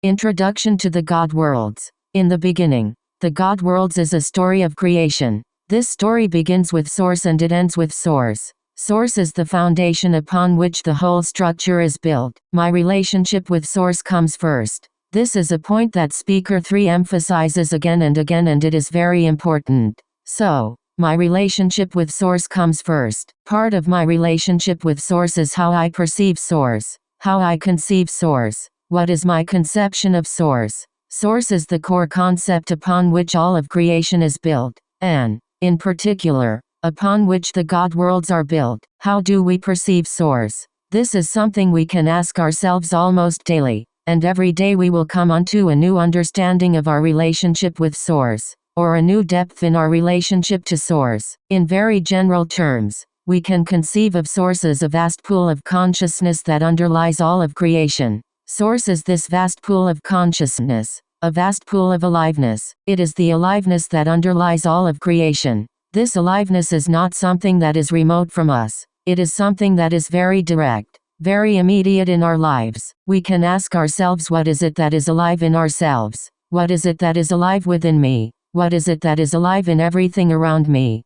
Introduction to the God Worlds. In the beginning, the God Worlds is a story of creation. This story begins with Source and it ends with Source. Source is the foundation upon which the whole structure is built. My relationship with Source comes first. This is a point that Speaker 3 emphasizes again and again, and it is very important. So, my relationship with Source comes first. Part of my relationship with Source is how I perceive Source, how I conceive Source. What is my conception of Source? Source is the core concept upon which all of creation is built, and, in particular, upon which the God Worlds are built. How do we perceive Source? This is something we can ask ourselves almost daily, and every day we will come unto a new understanding of our relationship with Source, or a new depth in our relationship to Source. In very general terms, we can conceive of Source as a vast pool of consciousness that underlies all of creation. Source is this vast pool of consciousness, a vast pool of aliveness. It is the aliveness that underlies all of creation. This aliveness is not something that is remote from us. It is something that is very direct, very immediate in our lives. We can ask ourselves, what is it that is alive in ourselves? What is it that is alive within me? What is it that is alive in everything around me?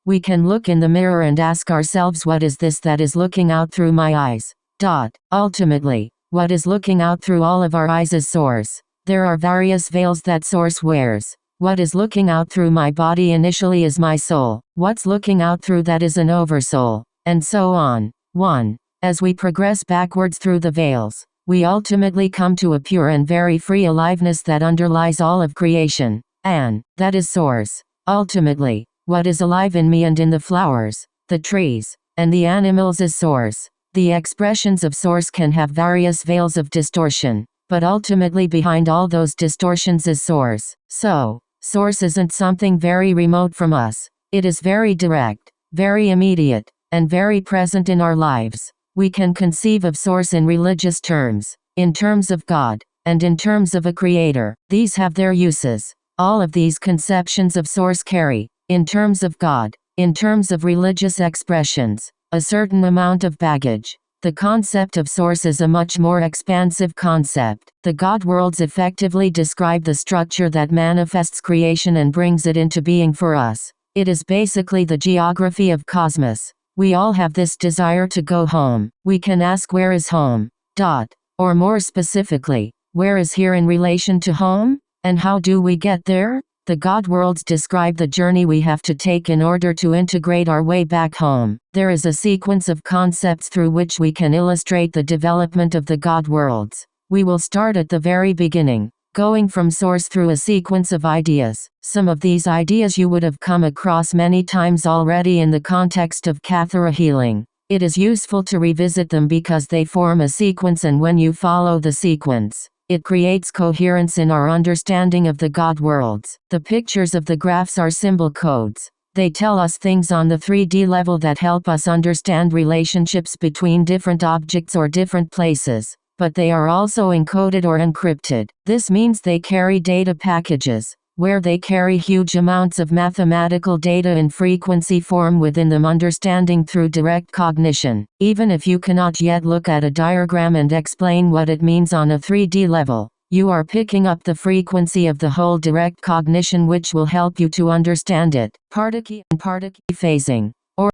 We can look in the mirror and ask ourselves, what is this that is looking out through my eyes? Ultimately, what is looking out through all of our eyes is Source. There are various veils that Source wears. What is looking out through my body initially is my soul. What's looking out through that is an oversoul. And so on. 1. As we progress backwards through the veils, we ultimately come to a pure and very free aliveness that underlies all of creation. And that is Source. Ultimately, what is alive in me and in the flowers, the trees, and the animals is Source. The expressions of Source can have various veils of distortion, but ultimately behind all those distortions is Source. So, Source isn't something very remote from us. It is very direct, very immediate, and very present in our lives. We can conceive of Source in religious terms, in terms of God, and in terms of a creator. These have their uses. All of these conceptions of Source carry, in terms of God, in terms of religious expressions, a certain amount of baggage. The concept of Source is a much more expansive concept. The God Worlds effectively describe the structure that manifests creation and brings it into being for us. It is basically the geography of cosmos. We all have this desire to go home. We can ask, where is home? Or more specifically, where is here in relation to home? And how do we get there? The God Worlds describe the journey we have to take in order to integrate our way back home. There is a sequence of concepts through which we can illustrate the development of the God Worlds. We will start at the very beginning, going from Source through a sequence of ideas. Some of these ideas you would have come across many times already in the context of Cathara healing. It is useful to revisit them because they form a sequence, and when you follow the sequence, it creates coherence in our understanding of the God Worlds. The pictures of the graphs are symbol codes. They tell us things on the 3D level that help us understand relationships between different objects or different places, but they are also encoded or encrypted. This means they carry data packages, where they carry huge amounts of mathematical data in frequency form within them, understanding through direct cognition. Even if you cannot yet look at a diagram and explain what it means on a 3D level, you are picking up the frequency of the whole direct cognition, which will help you to understand it. Particle and particle phasing.